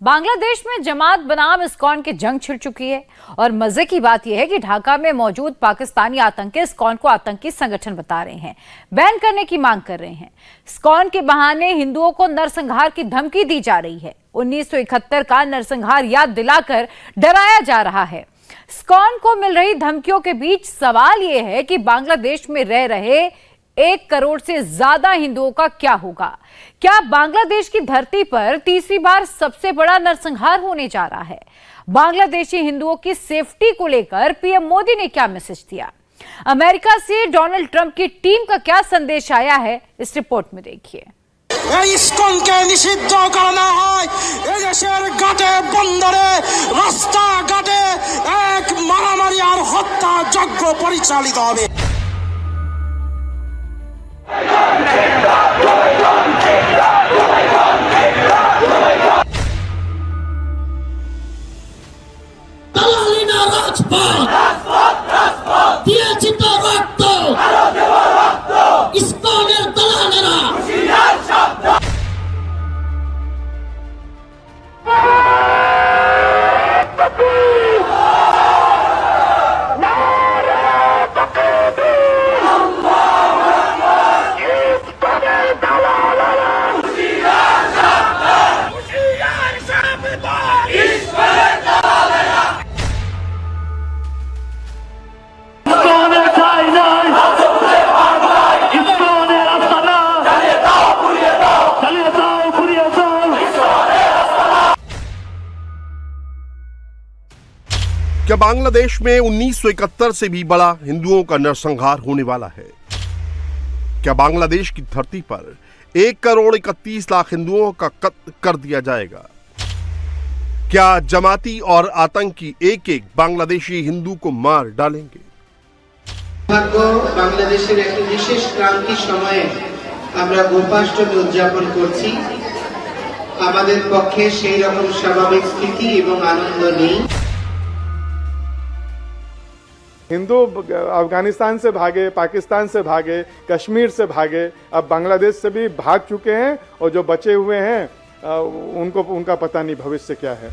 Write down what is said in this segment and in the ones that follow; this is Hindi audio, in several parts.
बांग्लादेश में जमात बनाम इस्कॉन की जंग छिड़ चुकी है और मजे की बात यह है कि ढाका में मौजूद पाकिस्तानी आतंकी इस्कॉन को आतंकी संगठन बता रहे हैं, बैन करने की मांग कर रहे हैं। इस्कॉन के बहाने हिंदुओं को नरसंहार की धमकी दी जा रही है। 1971 का नरसंहार याद दिलाकर डराया जा रहा है। इस्कॉन को मिल रही धमकियों के बीच सवाल यह है कि बांग्लादेश में रह रहे 1 करोड़ से ज्यादा हिंदुओं का क्या होगा? क्या बांग्लादेश की धरती पर तीसरी बार सबसे बड़ा नरसंहार होने जा रहा है? बांग्लादेशी हिंदुओं की सेफ्टी को लेकर पीएम मोदी ने क्या मैसेज दिया? अमेरिका से डोनाल्ड ट्रंप की टीम का क्या संदेश आया है, इस रिपोर्ट में देखिए। ইসকনকে নিষিদ্ধ করা হয়, এদেশের ঘাটে বন্দরে রাস্তাঘাটে এক মারামারি আর হত্যা যজ্ঞ পরিচালিত হবে। क्या बांग्लादेश में 1971 से भी बड़ा हिंदुओं का नरसंहार होने वाला है? क्या बांग्लादेश की धरती पर 1 करोड़ 31 लाख हिंदुओं का कत्ल कर दिया जाएगा? क्या जमाती और आतंकी एक एक बांग्लादेशी हिंदू को मार डालेंगे? बांग्लादेशेर एक विशेष क्रांति समय আমরা গোপাষ্টমী উদযাপন করছি। আমাদের পক্ষে সেই রকম স্বাভাবিক স্থিতি এবং আনন্দ নেই। हिंदू अफगानिस्तान से भागे, पाकिस्तान से भागे, कश्मीर से भागे, अब बांग्लादेश से भी भाग चुके हैं और जो बचे हुए हैं उनका पता नहीं भविष्य क्या है।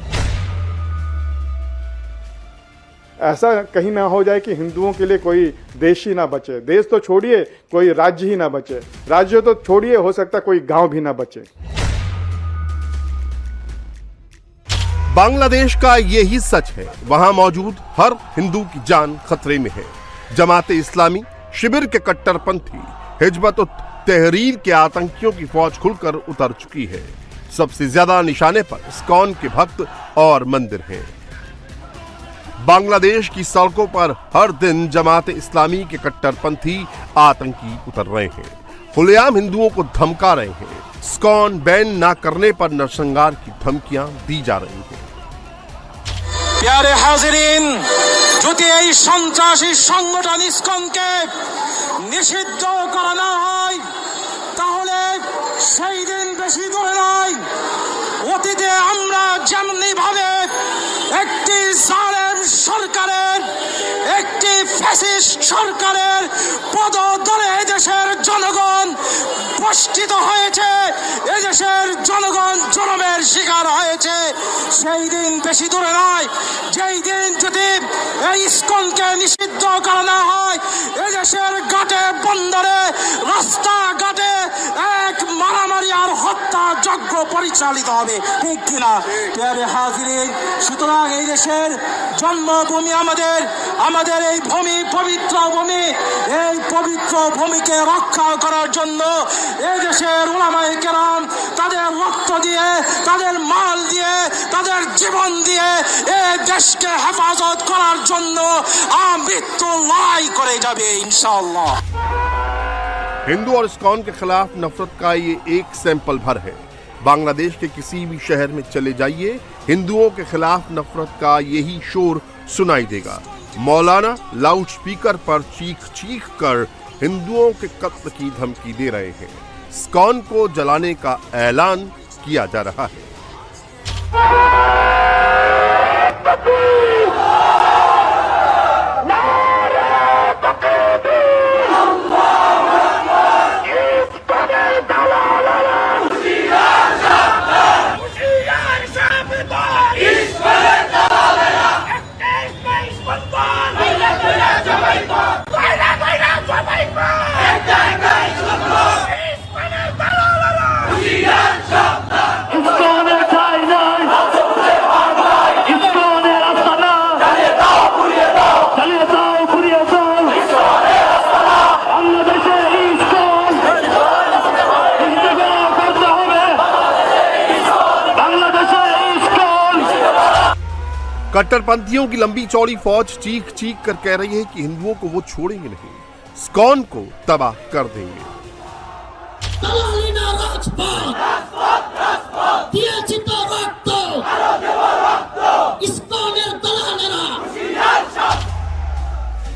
ऐसा कहीं ना हो जाए कि हिंदुओं के लिए कोई देश ही ना बचे। देश तो छोड़िए, कोई राज्य ही ना बचे। राज्य तो छोड़िए, हो सकता कोई गांव भी ना बचे। बांग्लादेश का यही सच है। वहां मौजूद हर हिंदू की जान खतरे में है। जमाते इस्लामी शिविर के कट्टरपंथी हिजबत उत तहरीर के आतंकियों की फौज खुलकर उतर चुकी है। सबसे ज्यादा निशाने पर इस्कॉन के भक्त और मंदिर हैं। बांग्लादेश की सड़कों पर हर दिन जमाते इस्लामी के कट्टरपंथी आतंकी उतर रहे हैं, खुलेआम हिंदुओं को धमका रहे हैं। इस्कॉन बैन ना करने पर नरसंहार की धमकियां दी जा रही हैं। प्यारे हाजिरीन, যদি এই সন্ত্রাসী সংগঠন ইসকনকে নিষিদ্ধ করা না হয় তাহলে সেই দিন বেশি দূরে নয়। অতীতে আমরা যেমনি ভাবে একটি জালেম সরকারের, একটি ফ্যাসিস্ট সরকারের পদতলে এদেশের জনগণ বঞ্চিত হয়েছে, এদেশের জনগণ জনমের শিকার হয়েছে, সেই দিন বেশি দূরে নয় যেই দিন যদি এই ইসকনকে নিষিদ্ধ করা না হয় এদেশের ঘাটে বন্দরে রাস্তাঘাটে এক মারামারি আর হত্যা যজ্ঞ পরিচালিত হবে, ঠিক কিনা প্রিয় হাজিরিন? সুতরাং এই দেশের জন্মভূমি আমাদের এই ভূমি পবিত্র ভূমি, এই পবিত্র ভূমিকে রক্ষা করার জন্য এই দেশের উলামায়ে কেরাম তাদের রক্ত দিয়ে, তাদের মাল দিয়ে, তাদের জীবন দিয়ে এই দেশকে হেফাজত করার জন্য মৃত্যু লড়াই করে যাবে इंशाअल्लाह। हिंदू और इस्कॉन के खिलाफ नफरत का ये एक सैंपल भर है। बांग्लादेश के किसी भी शहर में चले जाइए, हिंदुओं के खिलाफ नफरत का यही शोर सुनाई देगा। मौलाना लाउड स्पीकर पर चीख कर हिंदुओं के कत्ल की धमकी दे रहे हैं। इस्कॉन को जलाने का ऐलान किया जा रहा है। कट्टरपंथियों की लंबी चौड़ी फौज चीख चीख कर कह रही है कि हिंदुओं को वो छोड़ेंगे नहीं, इस्कॉन को तबाह कर देंगे।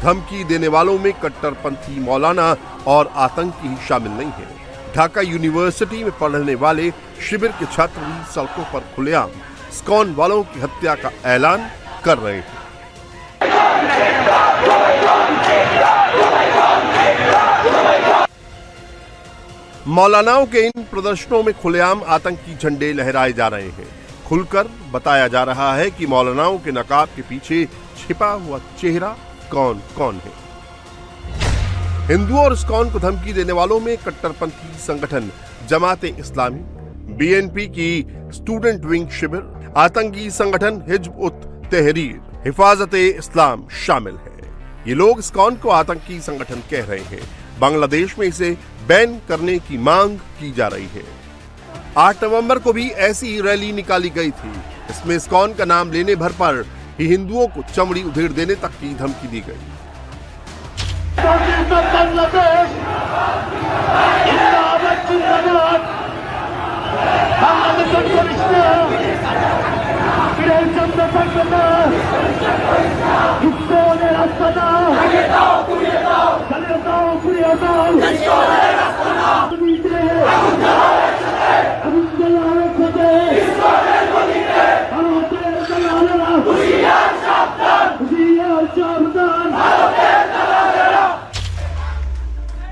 धमकी देने वालों में कट्टरपंथी मौलाना और आतंकी ही शामिल नहीं है। ढाका यूनिवर्सिटी में पढ़ने वाले शिविर के छात्र भी सड़कों पर खुलेआम इस्कॉन वालों की हत्या का ऐलान कर रहे हैं। मौलानाओं के इन प्रदर्शनों में खुलेआम आतंकी झंडे लहराए जा रहे हैं। खुलकर बताया जा रहा है कि मौलानाओं के नकाब के पीछे छिपा हुआ चेहरा कौन कौन है। हिंदुओं और इस्कॉन को धमकी देने वालों में कट्टरपंथी संगठन जमाते इस्लामी, बीएनपी की स्टूडेंट विंग शिविर, आतंकी संगठन हिज्ब उत तहरीर, हिफाजते इस्लाम शामिल है। ये लोग इस्कॉन को आतंकी संगठन कह रहे हैं। बांग्लादेश में इसे बैन करने की मांग की जा रही है। 8 नवंबर को भी ऐसी रैली निकाली गई थी। इसमें इस्कॉन का नाम लेने भर पर ही हिंदुओं को चमड़ी उधेड़ देने तक की धमकी दी गई।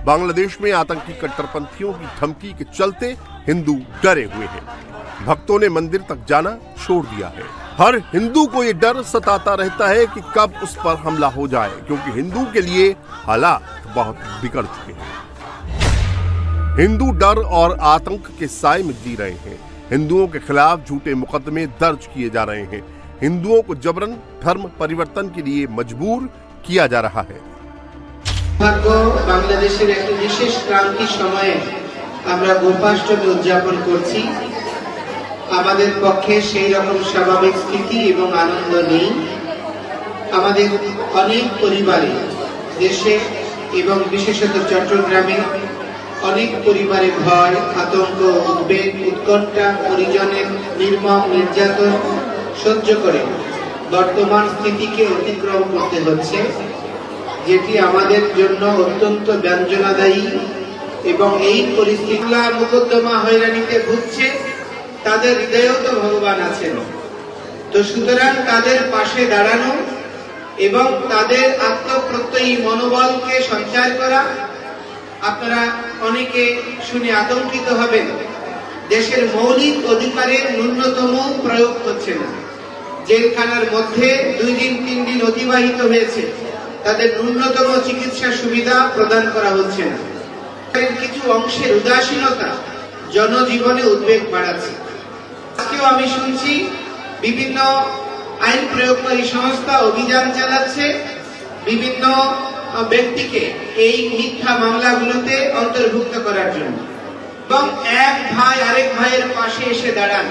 बांग्लादेश में आतंकी कट्टरपंथियों की धमकी के चलते हिंदू डरे हुए हैं। भक्तों ने मंदिर तक जाना छोड़ दिया है। हर हिंदू को ये डर सताता रहता है कि कब उस पर हमला हो जाए, क्योंकि हिंदू के लिए हालात बहुत बिगड़ चुके हैं। हिंदू डर और आतंक के साए में जी रहे हैं। हिंदुओं के खिलाफ झूठे मुकदमे दर्ज किए जा रहे हैं। हिंदुओं को जबरन धर्म परिवर्तन के लिए मजबूर किया जा रहा है। বাংলাদেশের একটি বিশেষ ক্রান্তি সময়ে আমরা গোপাষ্টমী উদযাপন করছি। আমাদের পক্ষে সেই রকম স্বাভাবিক স্থিতি এবং আনন্দ নেই। আমাদের অনেক পরিবারে দেশে এবং বিশেষত চট্টগ্রামে অনেক পরিবারে ভয়, আতঙ্ক, উদ্বেগ, উৎকণ্ঠা, পরিজনের নির্মম নির্যাতন সহ্য করে বর্তমান স্থিতিকে অতিক্রম করতে হচ্ছে, যেটি আমাদের জন্য অত্যন্ত ব্যঞ্জনাদায়ী। এবং এই পরিস্থিতি মোকদ্দমা হয়রানিতে ভুগছে, তাদের হৃদয়েও তো ভগবান আছেন। তো সুতরাং তাদের পাশে দাঁড়ানো এবং তাদের আত্মপ্রত্যয়ী মনোবলকে সঞ্চার করা। আপনারা অনেকে শুনে আতঙ্কিত হবেন, দেশের মৌলিক অধিকারের ন্যূনতম প্রয়োগ হচ্ছে না। জেলখানার মধ্যে 2 দিন 3 দিন অতিবাহিত হয়েছে, তাদের ন্যূনতম চিকিৎসা সুবিধা প্রদান করা হচ্ছে না। কিছু অংশের উদাসীনতা জনজীবনে উদ্বেগ বাড়াচ্ছে। আজকেও আমি শুনছি বিভিন্ন আইন প্রয়োগকারী সংস্থা অভিযান চালাচ্ছে বিভিন্ন ব্যক্তিকে এই মিথ্যা মামলাগুলোতে অন্তর্ভুক্ত করার জন্য, এবং এক ভাই আরেক ভাইয়ের পাশে এসে দাঁড়ান।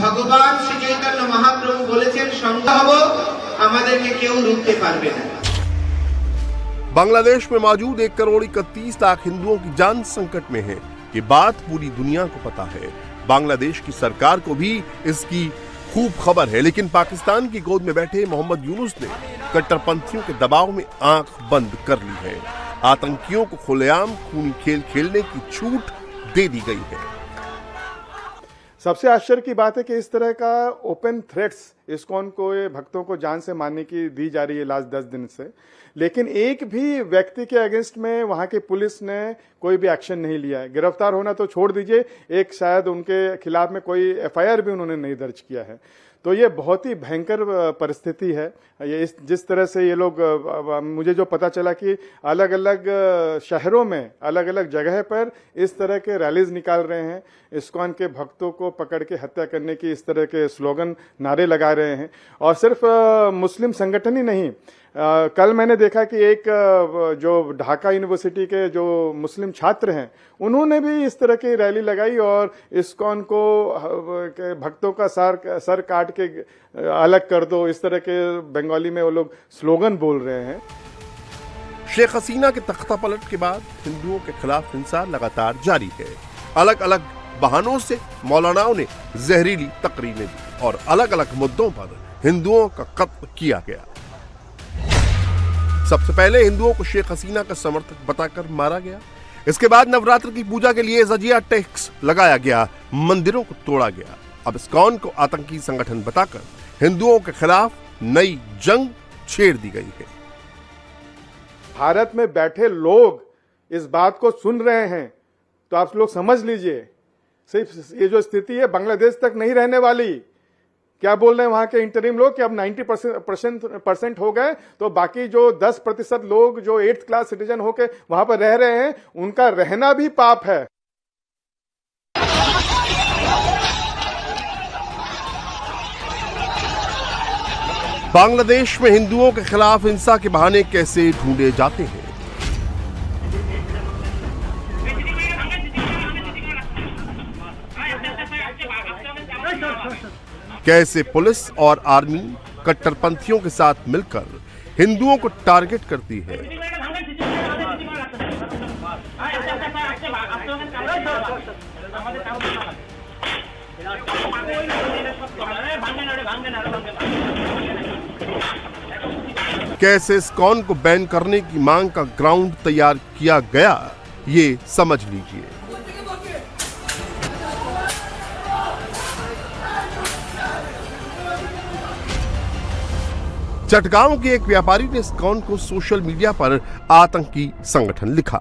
ভগবান শ্রী চৈতন্য মহাপ্রভু বলেছেন, সংখ্যা হব, আমাদেরকে কেউ রুখতে পারবে না। बांग्लादेश में मौजूद 1 करोड़ 31 लाख हिंदुओं की जान संकट में है। ये बात पूरी दुनिया को पता है। बांग्लादेश की सरकार को भी इसकी खूब खबर है, लेकिन पाकिस्तान की गोद में बैठे मोहम्मद यूनुस ने कट्टरपंथियों के दबाव में आंख बंद कर ली है। आतंकियों को खुलेआम खूनी खेल खेलने की छूट दे दी गई है। सबसे आश्चर्य की बात है कि इस तरह का ओपन थ्रेट्स इस्कॉन को, भक्तों को जान से मारने की दी जा रही है लास्ट 10 दिन से, लेकिन एक भी व्यक्ति के अगेंस्ट में वहां की पुलिस ने कोई भी एक्शन नहीं लिया है। गिरफ्तार होना तो छोड़ दीजिए, एक शायद उनके खिलाफ में कोई एफआईआर भी उन्होंने नहीं दर्ज किया है। तो ये बहुत ही भयंकर परिस्थिति है। ये जिस तरह से ये लोग, मुझे जो पता चला कि अलग अलग शहरों में अलग अलग जगह पर इस तरह के रैलीज निकाल रहे हैं, इस्कॉन के भक्तों को पकड़ के हत्या करने की इस तरह के स्लोगन, नारे लगा जा रहे हैं। और सिर्फ मुस्लिम संगठन ही नहीं, कल मैंने देखा कि एक जो ढाका यूनिवर्सिटी के जो मुस्लिम छात्र हैं उन्होंने भी इस तरह की रैली लगाई और इस्कॉन को भक्तों का सर काट के अलग कर दो, इस तरह के बंगाली में वो लोग स्लोगन बोल रहे हैं। शेख हसीना के तख्ता पलट के बाद हिंदुओं के खिलाफ हिंसा लगातार जारी है। अलग अलग बहानों से मौलानाओं ने जहरीली तकरीरें दी और अलग अलग मुद्दों पर हिंदुओं का कत्ल किया गया। सबसे पहले हिंदुओं को शेख हसीना का समर्थक बताकर मारा गया। इसके बाद नवरात्र की पूजा के लिए जजिया टैक्स लगाया गया, मंदिरों को तोड़ा गया। अब इस्कॉन को आतंकी संगठन बताकर हिंदुओं के खिलाफ नई जंग छेड़ दी गई है। भारत में बैठे लोग इस बात को सुन रहे हैं तो आप लोग समझ लीजिए, सिर्फ ये जो स्थिति है बांग्लादेश तक नहीं रहने वाली। क्या बोल रहे हैं वहां के इंटरिम लोग कि अब 90% हो गए, तो बाकी जो 10% लोग जो 8th क्लास सिटीजन होके वहां पर रह रहे हैं उनका रहना भी पाप है। बांग्लादेश में हिंदुओं के खिलाफ हिंसा के बहाने कैसे ढूंढे जाते हैं? कैसे पुलिस और आर्मी कट्टरपंथियों के साथ मिलकर हिंदुओं को टारगेट करती है? कैसे इस्कॉन को बैन करने की मांग का ग्राउंड तैयार किया गया, ये समझ लीजिए। चटगांव के एक व्यापारी ने इस्कॉन को सोशल मीडिया पर आतंकी संगठन लिखा।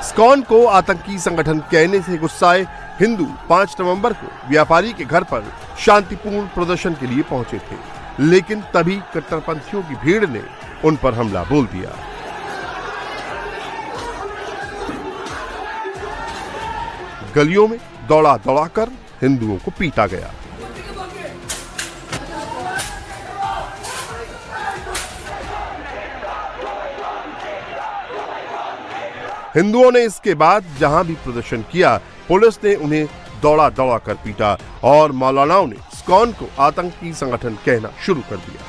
इस्कॉन को आतंकी संगठन कहने से गुस्साए हिंदू 5 नवंबर को व्यापारी के घर पर शांतिपूर्ण प्रदर्शन के लिए पहुंचे थे, लेकिन तभी कट्टरपंथियों की भीड़ ने उन पर हमला बोल दिया। गलियों में दौड़ा दौड़ाकर हिंदुओं को पीटा गया। हिंदुओं ने इसके बाद जहां भी प्रदर्शन किया, पुलिस ने उन्हें दौड़ा दौड़ा कर पीटा और मौलानाओं ने इस्कॉन को आतंकी संगठन कहना शुरू कर दिया।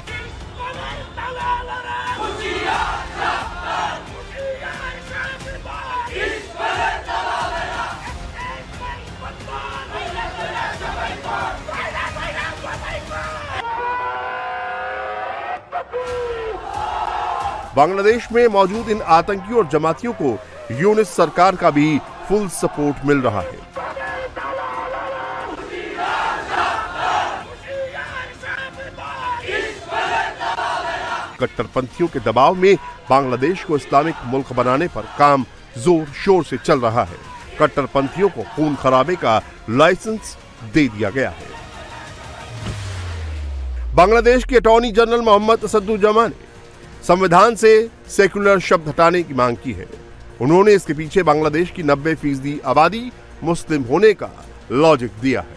बांग्लादेश में मौजूद इन आतंकियों और जमातियों को यूनिस सरकार का भी फुल सपोर्ट मिल रहा है। कट्टरपंथियों के दबाव में बांग्लादेश को इस्लामिक मुल्क बनाने पर काम जोर शोर से चल रहा है। कट्टरपंथियों को खून खराबे का लाइसेंस दे दिया गया है। बांग्लादेश के अटॉर्नी जनरल मोहम्मद असदुज्जमा ने संविधान से सेक्युलर शब्द हटाने की मांग की है। उन्होंने इसके पीछे बांग्लादेश की 90% आबादी मुस्लिम होने का लॉजिक दिया है।